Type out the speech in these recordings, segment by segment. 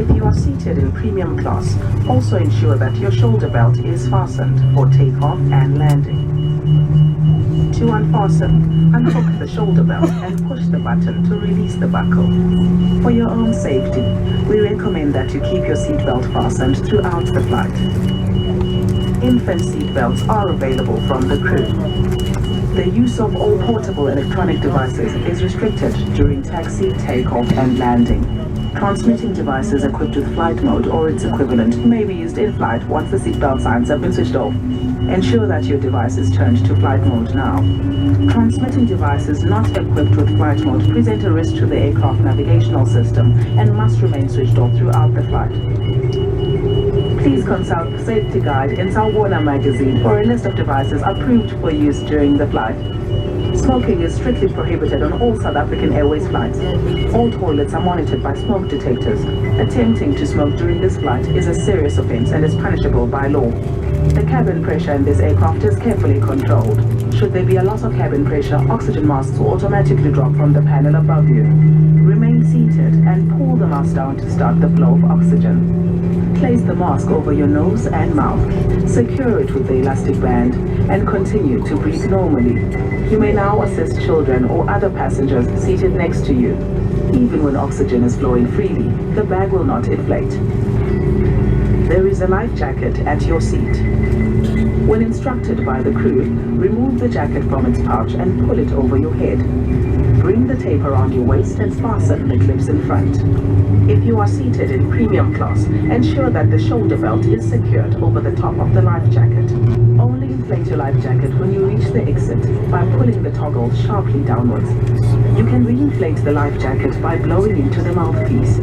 If you are seated in premium class, also ensure that your shoulder belt is fastened for takeoff and landing. To unfasten, unhook the shoulder belt and push the button to release the buckle. For your own safety, we recommend that you keep your seatbelt fastened throughout the flight. Infant seatbelts are available from the crew. The use of all portable electronic devices is restricted during taxi, takeoff, and landing. Transmitting devices equipped with flight mode or its equivalent may be used in flight once the seatbelt signs have been switched off. Ensure that your device is turned to flight mode now. Transmitting devices not equipped with flight mode present a risk to the aircraft navigational system and must remain switched off throughout the flight. Please consult the safety guide in Sawubona magazine for a list of devices approved for use during the flight. Smoking is strictly prohibited on all South African Airways flights. All toilets are monitored by smoke detectors. Attempting to smoke during this flight is a serious offense and is punishable by law. The cabin pressure in this aircraft is carefully controlled. Should there be a loss of cabin pressure, oxygen masks will automatically drop from the panel above you. Remain seated and pull the mask down to start the flow of oxygen. Place the mask over your nose and mouth. Secure it with the elastic band and continue to breathe normally. You may now assist children or other passengers seated next to you. Even when oxygen is flowing freely, the bag will not inflate. There is a life jacket at your seat. When instructed by the crew, remove the jacket from its pouch and pull it over your head. Bring the tape around your waist and fasten the clips in front. If you are seated in premium class, ensure that the shoulder belt is secured over the top of the life jacket. Only inflate your life jacket when you reach the exit by pulling the toggle sharply downwards. You can re-inflate the life jacket by blowing into the mouthpiece.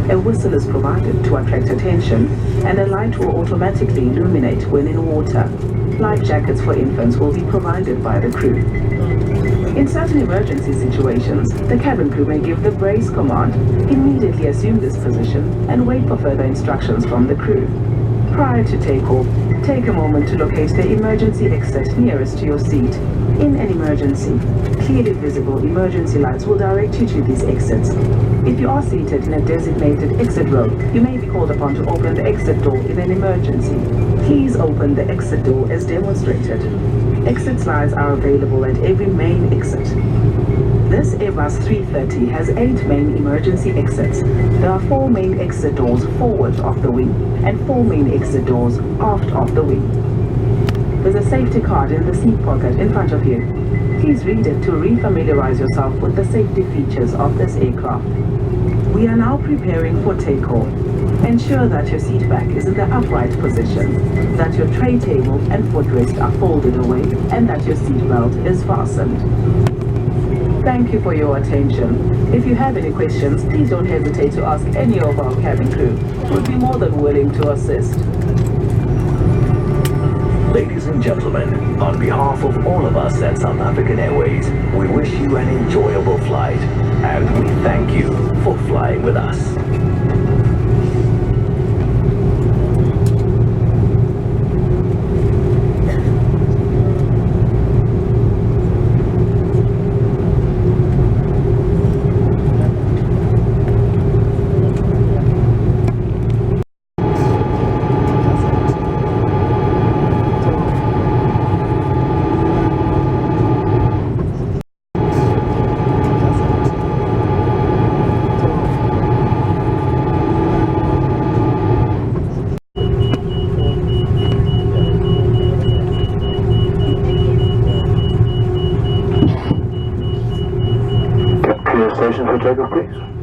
A whistle is provided to attract attention, and a light will automatically illuminate when in water. Life jackets for infants will be provided by the crew. In certain emergency situations, the cabin crew may give the brace command. Immediately assume this position and wait for further instructions from the crew. Prior to takeoff, take a moment to locate the emergency exit nearest to your seat. In an emergency, clearly visible emergency lights will direct you to these exits. If you are seated in a designated exit row, you may be called upon to open the exit door in an emergency. Please open the exit door as demonstrated. Exit slides are available at every main exit. This Airbus 330 has 8 main emergency exits. There are 4 main exit doors forward of the wing and 4 main exit doors aft of the wing. There's a safety card in the seat pocket in front of you. Please read it to re-familiarize yourself with the safety features of this aircraft. We are now preparing for takeoff. Ensure that your seat back is in the upright position, that your tray table and footrest are folded away, and that your seat belt is fastened. Thank you for your attention. If you have any questions, please don't hesitate to ask any of our cabin crew. We'll be more than willing to assist. Ladies and gentlemen, on behalf of all of us at South African Airways, we wish you an enjoyable flight, and we thank you for flying with us. Station for takeoff, please.